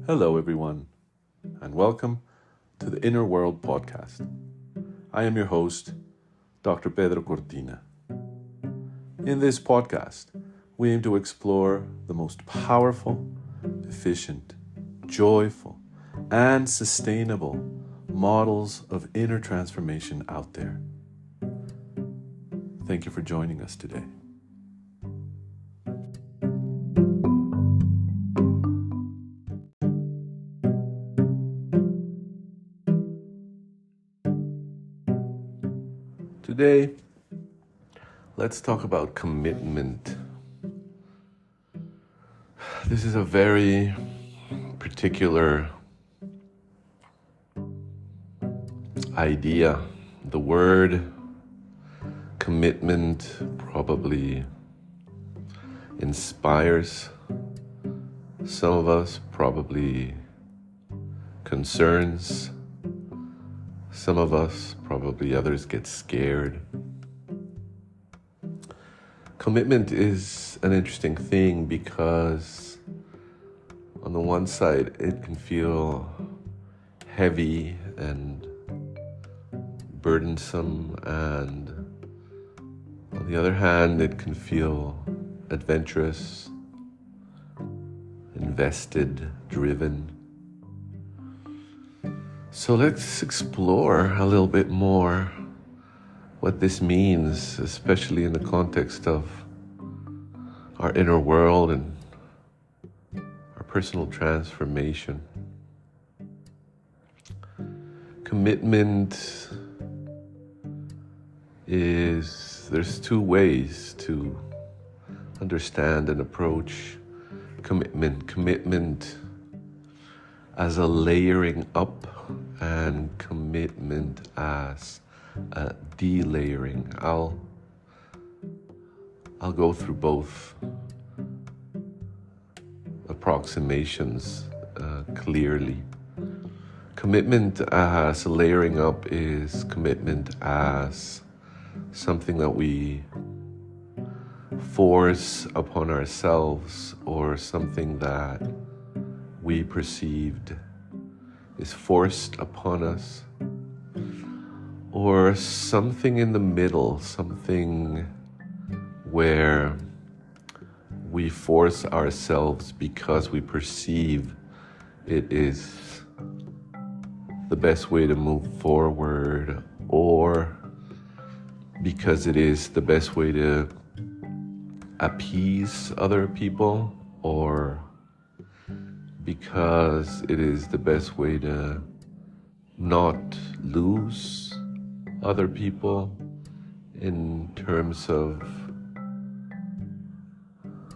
Hello, everyone, and welcome to the Inner World podcast. I am your host, Dr. Pedro Cortina. In this podcast, we aim to explore the most powerful, efficient, joyful, and sustainable models of inner transformation out there. Thank you for joining us today. Today, let's talk about commitment. This is a very particular idea. The word commitment probably inspires some of us, probably concerns some of us, probably others get scared. Commitment is an interesting thing because on the one side it can feel heavy and burdensome, and on the other hand it can feel adventurous, invested, driven. So let's explore a little bit more what this means, especially in the context of our inner world and our personal transformation. Commitment there's two ways to understand and approach commitment. Commitment as a layering up, and commitment as a delayering. I'll go through both approximations clearly. Commitment as a layering up is commitment as something that we force upon ourselves, or something that we perceived is forced upon us, or something in the middle, something where we force ourselves because we perceive it is the best way to move forward, or because it is the best way to appease other people, or because it is the best way to not lose other people in terms of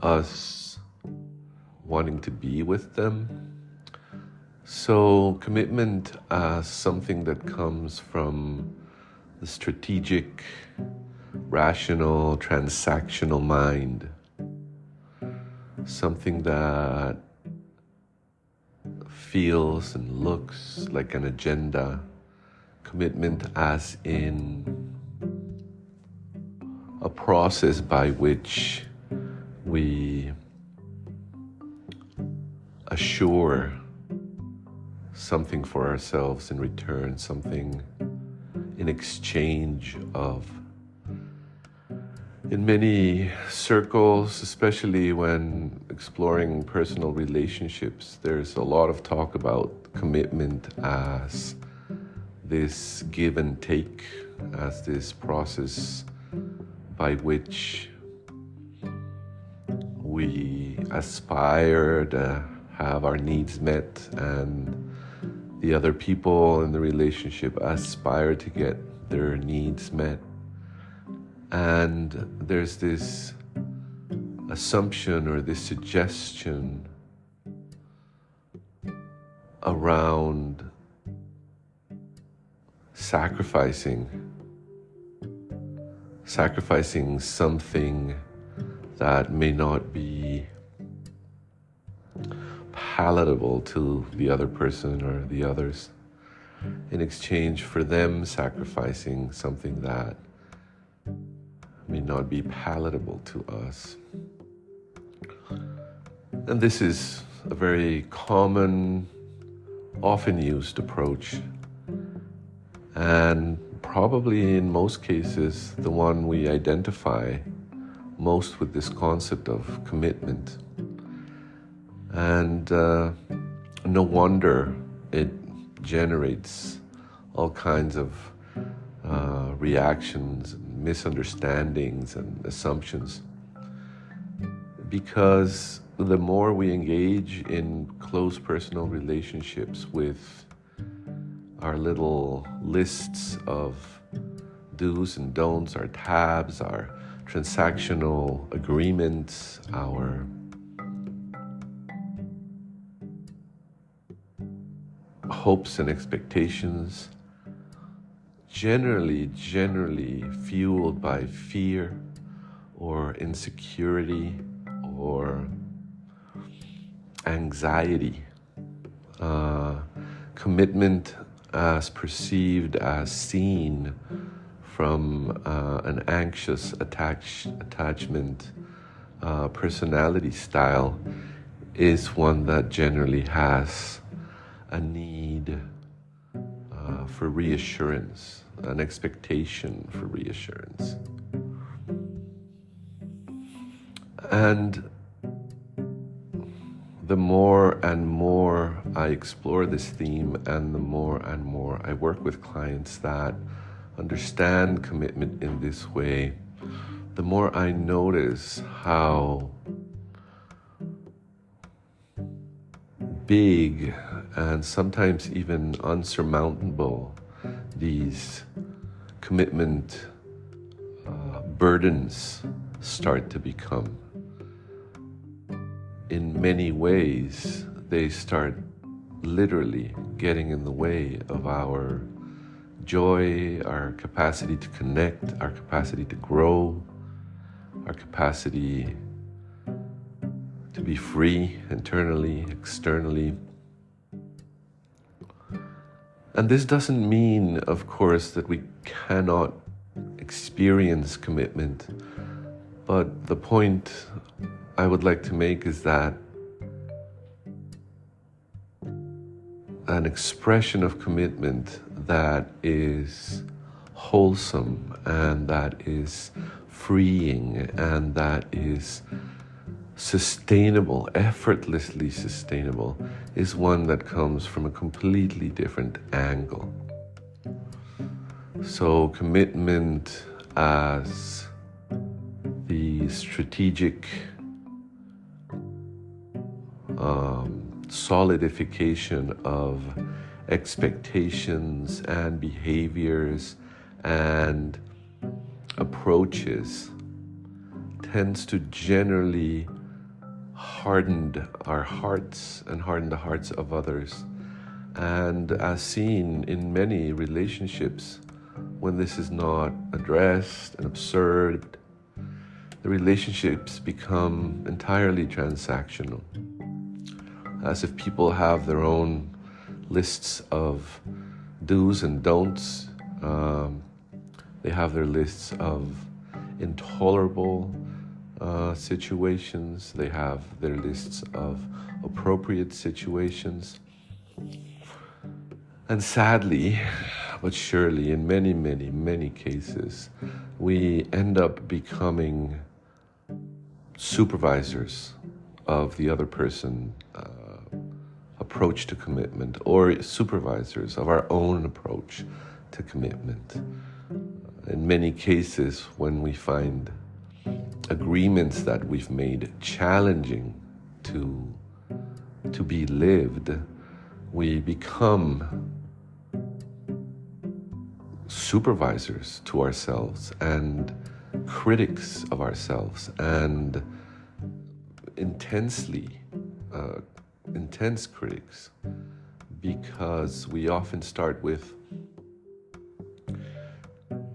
us wanting to be with them. So commitment as something that comes from the strategic, rational, transactional mind, something that feels and looks like an agenda. Commitment as in a process by which we assure something for ourselves in return, something in exchange of. In many circles, especially when exploring personal relationships, there's a lot of talk about commitment as this give and take, as this process by which we aspire to have our needs met, and the other people in the relationship aspire to get their needs met. And there's this assumption or this suggestion around sacrificing something that may not be palatable to the other person or the others, in exchange for them sacrificing something that may not be palatable to us. And this is a very common, often used approach, and probably in most cases the one we identify most with this concept of commitment. And no wonder it generates all kinds of reactions, misunderstandings, and assumptions. Because the more we engage in close personal relationships with our little lists of do's and don'ts, our tabs, our transactional agreements, our hopes and expectations, generally fueled by fear or insecurity or anxiety. Commitment as perceived, as seen from an anxious attachment personality style is one that generally has a need for reassurance, an expectation for reassurance. And the more and more I explore this theme, and the more and more I work with clients that understand commitment in this way, the more I notice how big and sometimes even unsurmountable these commitment burdens start to become. In many ways, they start literally getting in the way of our joy, our capacity to connect, our capacity to grow, our capacity to be free internally, externally. And this doesn't mean, of course, that we cannot experience commitment, but the point I would like to make is that an expression of commitment that is wholesome and that is freeing and that is sustainable, effortlessly sustainable, is one that comes from a completely different angle. So commitment as the strategic solidification of expectations and behaviors and approaches tends to generally harden our hearts and harden the hearts of others. And as seen in many relationships, when this is not addressed and observed, the relationships become entirely transactional, as if people have their own lists of do's and don'ts. They have their lists of intolerable situations. They have their lists of appropriate situations. And sadly, but surely, in many cases, we end up becoming supervisors of the other person's approach to commitment, or supervisors of our own approach to commitment. In many cases, when we find agreements that we've made challenging to be lived, we become supervisors to ourselves and critics of ourselves, and intense critics, because we often start with,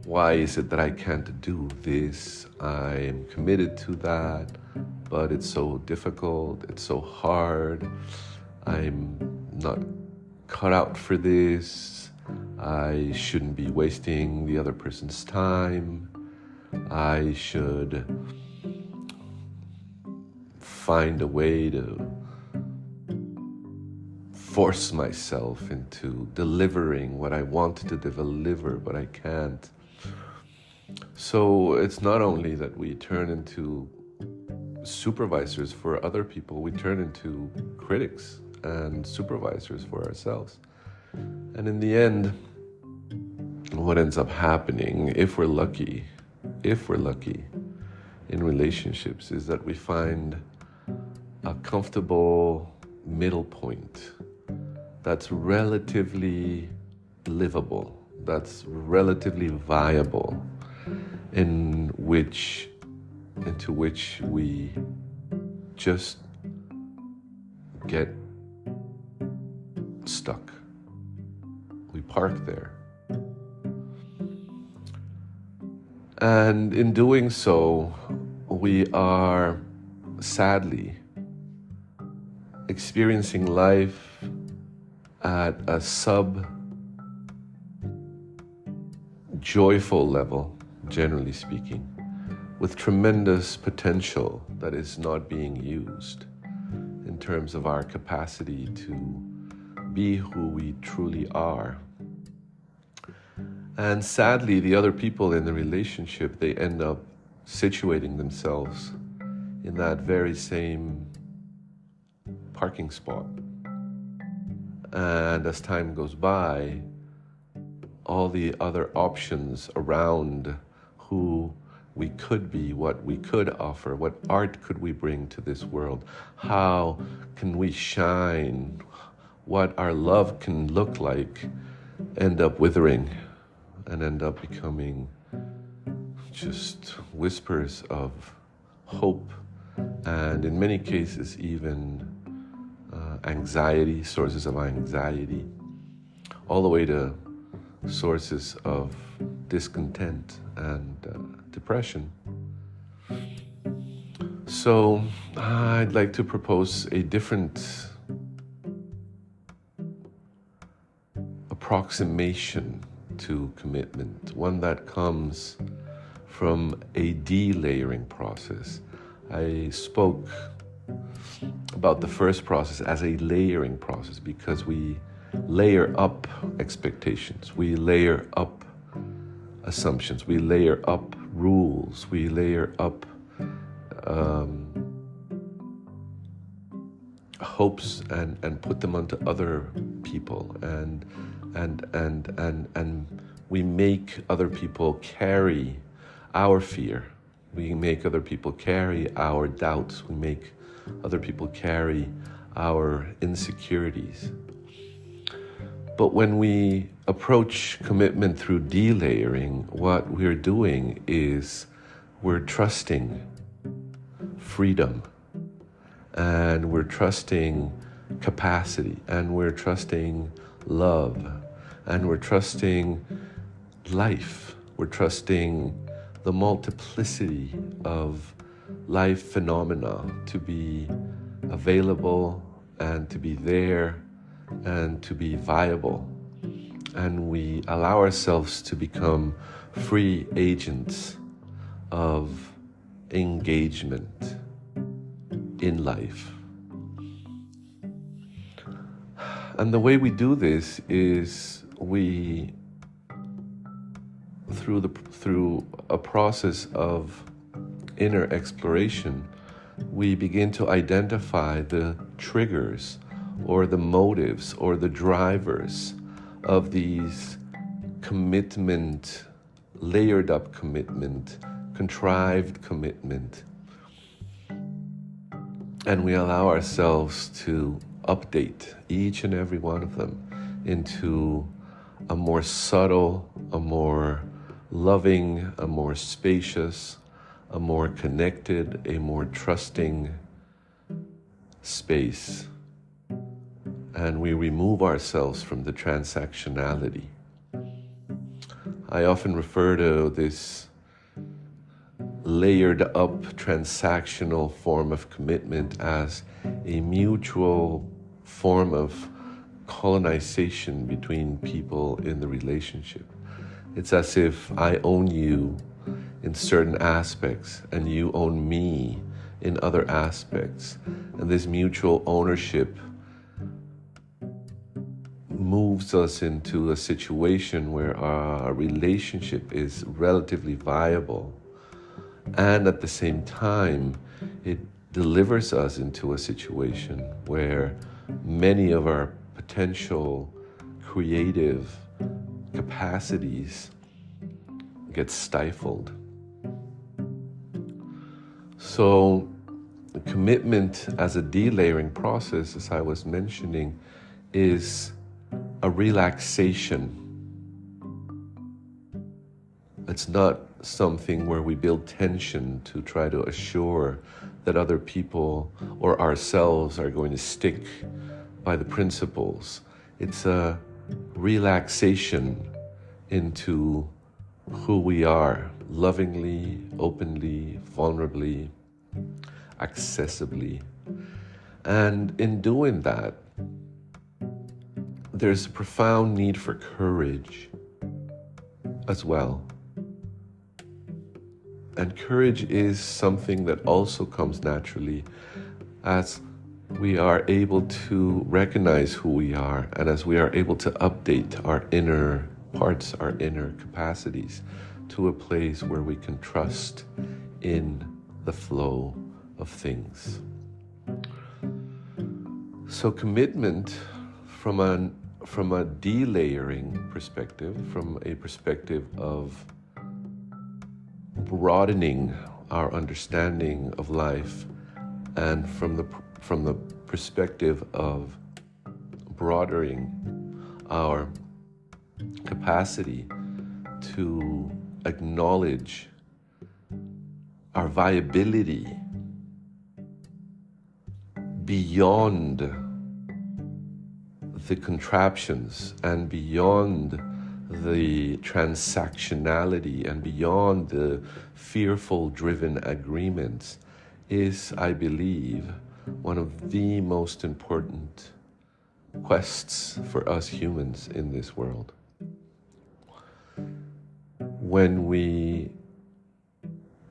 why is it that I can't do this? I am committed to that, but it's so difficult, it's so hard, I'm not cut out for this, I shouldn't be wasting the other person's time, I should find a way to force myself into delivering what I want to deliver, but I can't. So it's not only that we turn into supervisors for other people, we turn into critics and supervisors for ourselves. And in the end, what ends up happening, if we're lucky in relationships, is that we find a comfortable middle point that's relatively livable, that's relatively viable, into which we just get stuck. We park there. And in doing so, we are sadly experiencing life at a joyful level, generally speaking, with tremendous potential that is not being used in terms of our capacity to be who we truly are. And sadly, the other people in the relationship, they end up situating themselves in that very same parking spot. And as time goes by, all the other options around who we could be, what we could offer, what art could we bring to this world, how can we shine, what our love can look like, end up withering and end up becoming just whispers of hope, and in many cases even anxiety, sources of anxiety, all the way to sources of discontent and depression. So I'd like to propose a different approximation to commitment, one that comes from a delayering process. I spoke about the first process as a layering process because we layer up expectations, we layer up assumptions, we layer up rules, we layer up hopes and put them onto other people, and we make other people carry our fear. We make other people carry our doubts. We make other people carry our insecurities. But when we approach commitment through delayering, what we're doing is we're trusting freedom, and we're trusting capacity, and we're trusting love, and we're trusting life. We're trusting the multiplicity of life phenomena to be available and to be there and to be viable. And we allow ourselves to become free agents of engagement in life. And the way we do this is through a process of inner exploration, we begin to identify the triggers or the motives or the drivers of these commitment, layered up commitment, contrived commitment. And we allow ourselves to update each and every one of them into a more subtle, a more loving, a more spacious, a more connected, a more trusting space. And we remove ourselves from the transactionality. I often refer to this layered up transactional form of commitment as a mutual form of colonization between people in the relationship. It's as if I own you in certain aspects and you own me in other aspects. And this mutual ownership moves us into a situation where our relationship is relatively viable, and at the same time it delivers us into a situation where many of our potential creative capacities get stifled. So commitment as a delayering process, as I was mentioning, is a relaxation. It's not something where we build tension to try to assure that other people or ourselves are going to stick by the principles. It's a relaxation into who we are, lovingly, openly, vulnerably, accessibly. And in doing that, there's a profound need for courage as well. And courage is something that also comes naturally as we are able to recognize who we are, and as we are able to update our inner parts, our inner capacities, to a place where we can trust in the flow of things. So commitment from a delayering perspective, from a perspective of broadening our understanding of life, and from the perspective of broadening our capacity to acknowledge our viability beyond the contraptions and beyond the transactionality and beyond the fearful driven agreements is, I believe, one of the most important quests for us humans in this world. When we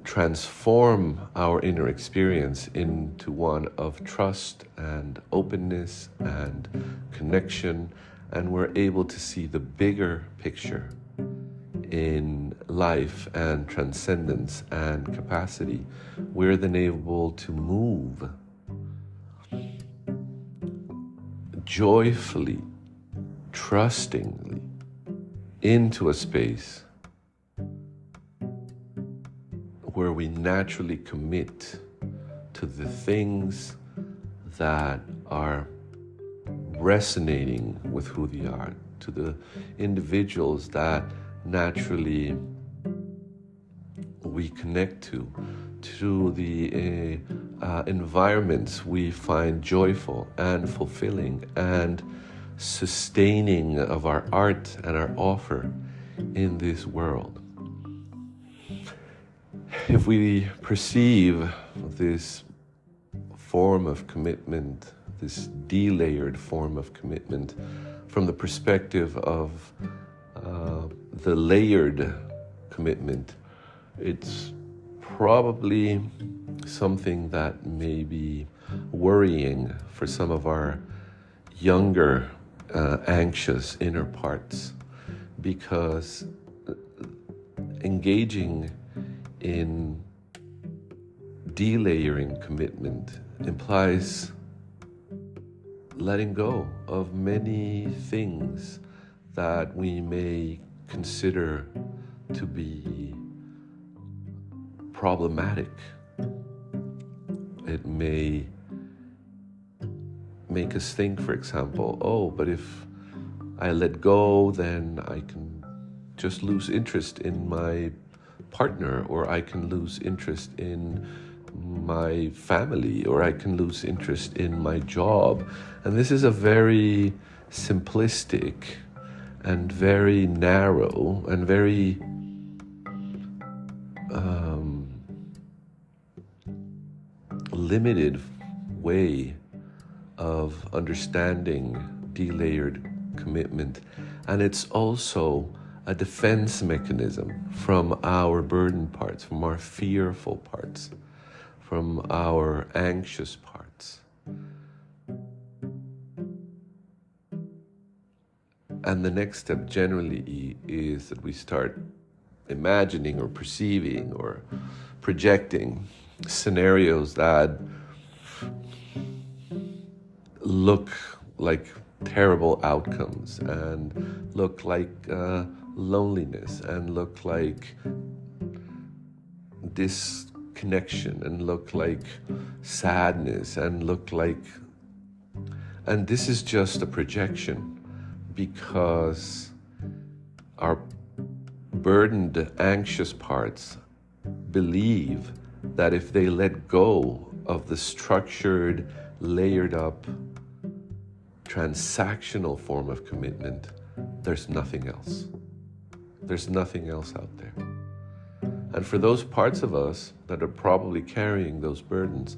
transform our inner experience into one of trust and openness and connection, and we're able to see the bigger picture in life and transcendence and capacity, we're then able to move joyfully, trustingly into a space where we naturally commit to the things that are resonating with who they are, to the individuals that naturally we connect to the environments we find joyful and fulfilling and sustaining of our art and our offer in this world. If we perceive this form of commitment, this delayered form of commitment, from the perspective of the layered commitment, it's probably something that may be worrying for some of our younger, anxious inner parts, because engaging in delayering commitment implies letting go of many things that we may consider to be problematic. It may make us think, for example, oh, but if I let go, then I can just lose interest in my partner, or I can lose interest in my family, or I can lose interest in my job. And this is a very simplistic and very narrow and very limited way of understanding delayered commitment. And it's also a defense mechanism from our burdened parts, from our fearful parts, from our anxious parts. And the next step generally is that we start imagining or perceiving or projecting scenarios that look like terrible outcomes and look like loneliness and look like disconnection and look like sadness and look like... And this is just a projection, because our burdened, anxious parts believe that if they let go of the structured, layered up, transactional form of commitment, there's nothing else. There's nothing else out there. And for those parts of us that are probably carrying those burdens,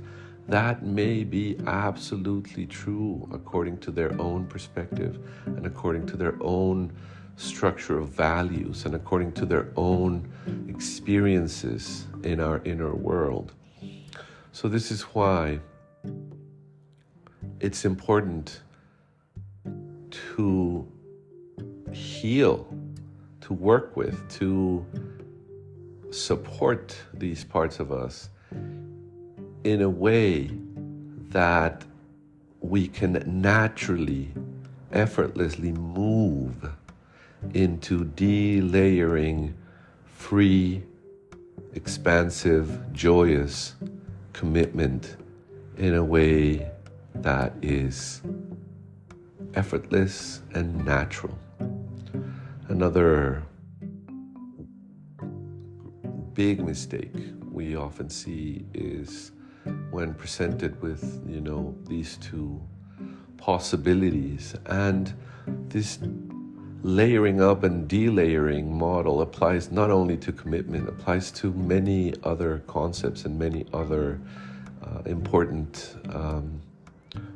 that may be absolutely true according to their own perspective and according to their own structure of values and according to their own experiences in our inner world. So this is why it's important to heal, to work with, to support these parts of us in a way that we can naturally, effortlessly move into delayering, free, expansive, joyous commitment in a way that is effortless and natural. Another big mistake we often see is when presented with, these two possibilities. And this layering up and delayering model applies not only to commitment, applies to many other concepts and many other important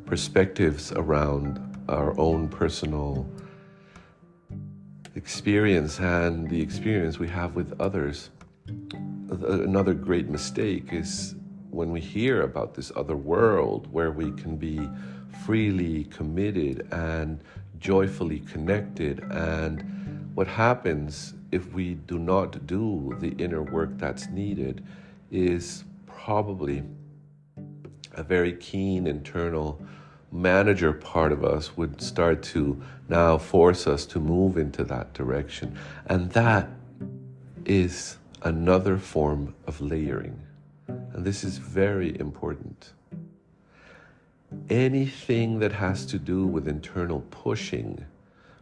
perspectives around our own personal experience and the experience we have with others. Another great mistake is when we hear about this other world where we can be freely committed and joyfully connected, and what happens if we do not do the inner work that's needed is probably a very keen internal manager part of us would start to now force us to move into that direction. And that is another form of layering. And this is very important. Anything that has to do with internal pushing,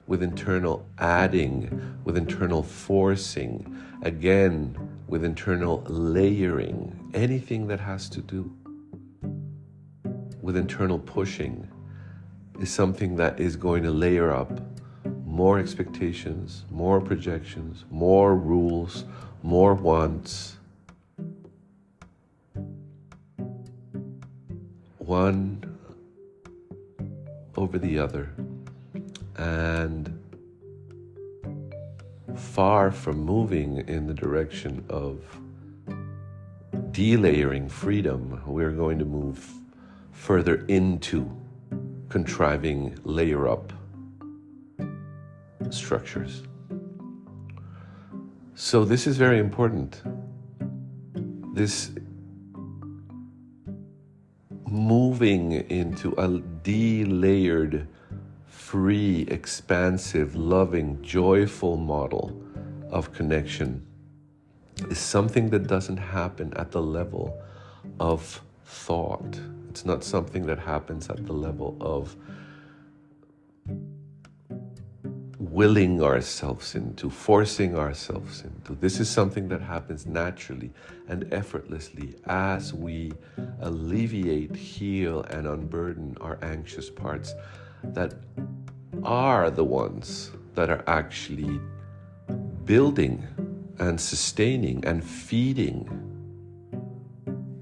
with internal adding, with internal forcing, again, with internal layering, anything that has to do with internal pushing is something that is going to layer up more expectations, more projections, more rules, more wants, one over the other, and far from moving in the direction of delayering freedom, we're going to move further into contriving layer up structures. So this is very important. This moving into a delayered, free, expansive, loving, joyful model of connection is something that doesn't happen at the level of thought. It's not something that happens at the level of willing ourselves into, forcing ourselves into. This is something that happens naturally and effortlessly as we alleviate, heal, and unburden our anxious parts that are the ones that are actually building and sustaining and feeding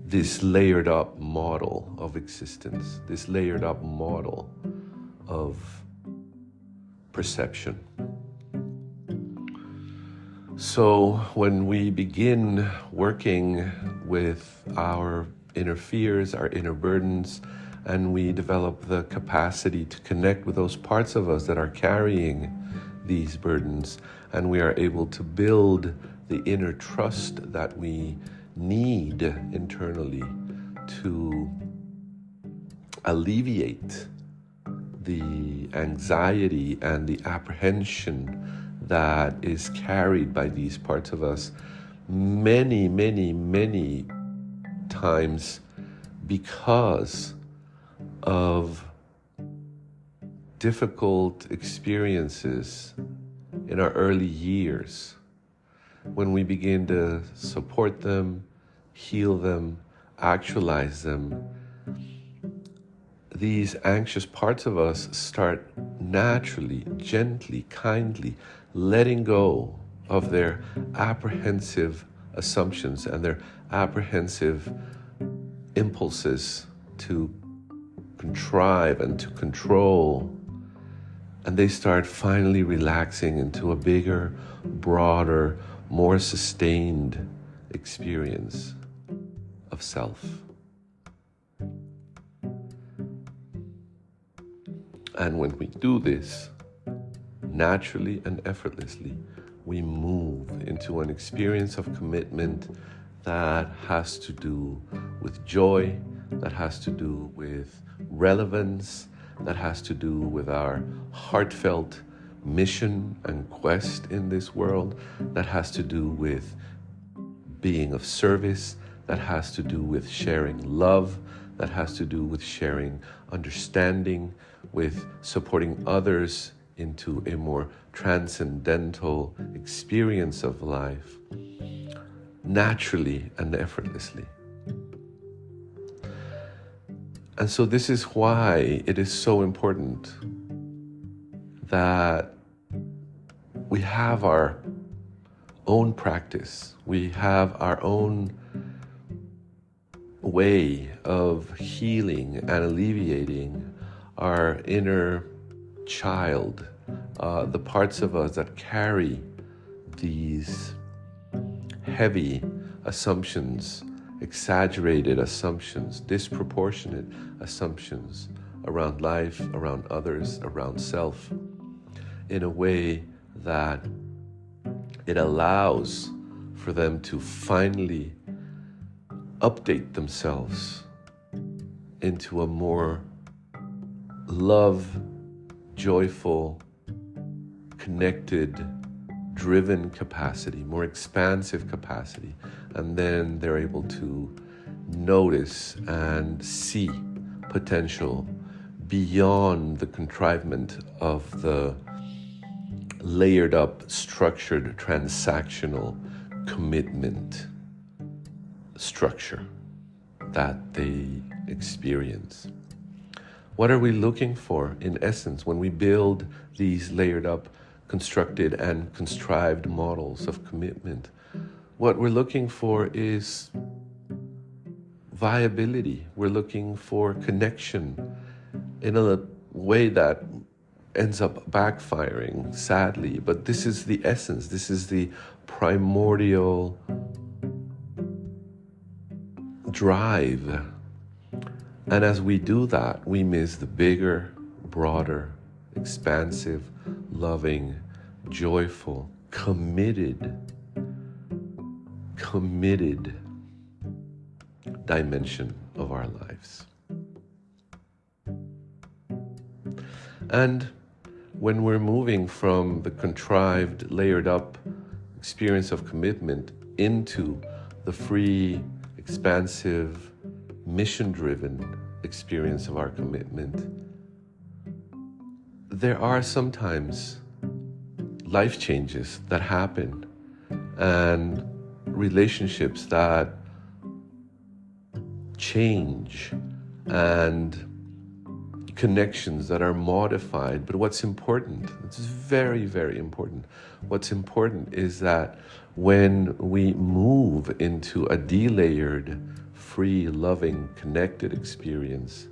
this layered up model of existence, this layered up model of perception. So when we begin working with our inner fears, our inner burdens, and we develop the capacity to connect with those parts of us that are carrying these burdens, and we are able to build the inner trust that we need internally to alleviate the anxiety and the apprehension that is carried by these parts of us many, many, many times because of difficult experiences in our early years. When we begin to support them, heal them, actualize them, these anxious parts of us start naturally, gently, kindly letting go of their apprehensive assumptions and their apprehensive impulses to contrive and to control. And they start finally relaxing into a bigger, broader, more sustained experience of self. And when we do this, naturally and effortlessly, we move into an experience of commitment that has to do with joy, that has to do with relevance, that has to do with our heartfelt mission and quest in this world, that has to do with being of service, that has to do with sharing love, that has to do with sharing understanding, with supporting others into a more transcendental experience of life, naturally and effortlessly. And so this is why it is so important that we have our own practice, we have our own way of healing and alleviating our inner child, the parts of us that carry these heavy assumptions, exaggerated assumptions, disproportionate assumptions around life, around others, around self, in a way that it allows for them to finally update themselves into a more love, joyful, connected, driven capacity, more expansive capacity. And then they're able to notice and see potential beyond the contrivement of the layered up, structured, transactional commitment structure that they experience. What are we looking for, in essence, when we build these layered up, constructed and contrived models of commitment? What we're looking for is viability. We're looking for connection in a way that ends up backfiring, sadly. But this is the essence. This is the primordial drive. And as we do that, we miss the bigger, broader, expansive, loving, joyful, committed dimension of our lives. And when we're moving from the contrived, layered up experience of commitment into the free, expansive, mission-driven experience of our commitment, there are sometimes life changes that happen and relationships that change and connections that are modified. But what's important, it's very, very important, what's important is that when we move into a delayered, free, loving, connected experience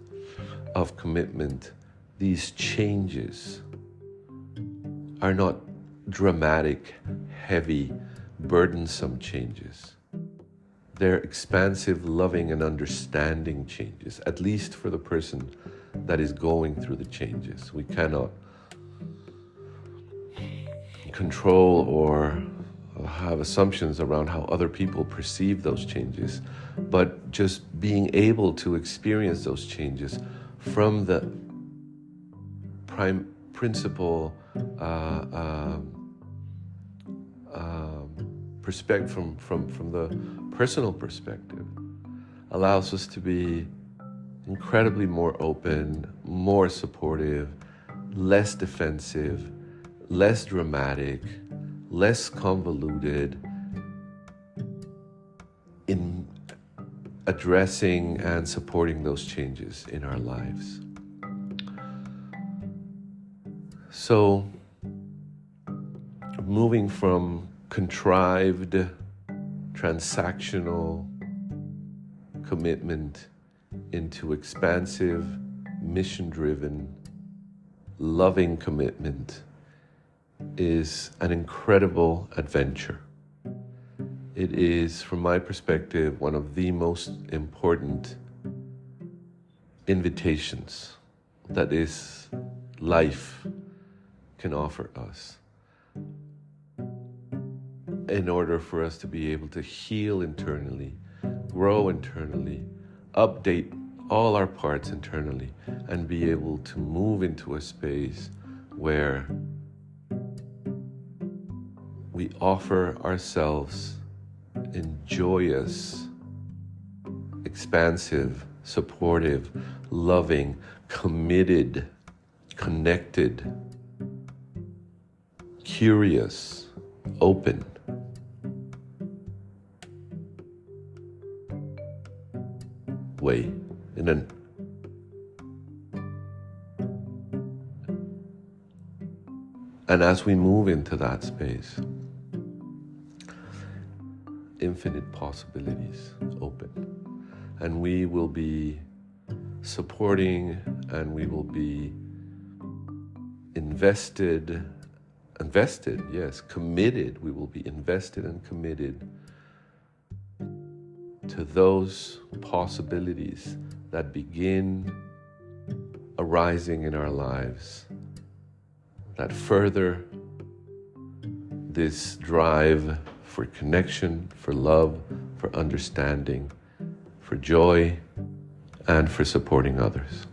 of commitment, these changes are not dramatic, heavy, burdensome changes. they're expansive, loving, and understanding changes, at least for the person that is going through the changes. We cannot control or have assumptions around how other people perceive those changes, but just being able to experience those changes from the principal perspective, from the personal perspective, allows us to be incredibly more open, more supportive, less defensive, less dramatic, less convoluted in addressing and supporting those changes in our lives. So, moving from contrived, transactional commitment into expansive, mission-driven, loving commitment is an incredible adventure. It is, from my perspective, one of the most important invitations that is life can offer us in order for us to be able to heal internally, grow internally, update all our parts internally, and be able to move into a space where we offer ourselves in joyous, expansive, supportive, loving, committed, connected, curious, open way. And as we move into that space, infinite possibilities open. And we will be supporting, and we will be committed. We will be invested and committed to those possibilities that begin arising in our lives, that further this drive for connection, for love, for understanding, for joy, and for supporting others.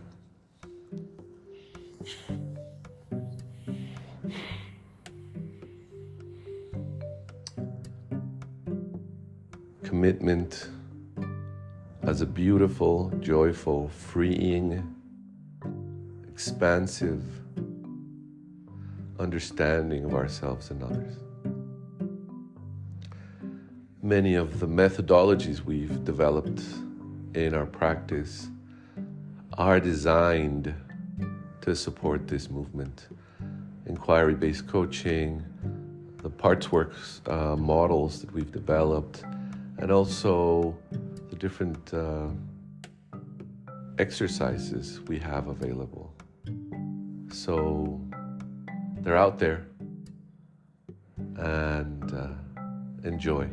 Commitment as a beautiful, joyful, freeing, expansive understanding of ourselves and others. Many of the methodologies we've developed in our practice are designed to support this movement. Inquiry-based coaching, the parts works models that we've developed, and also the different exercises we have available. So they're out there, and enjoy.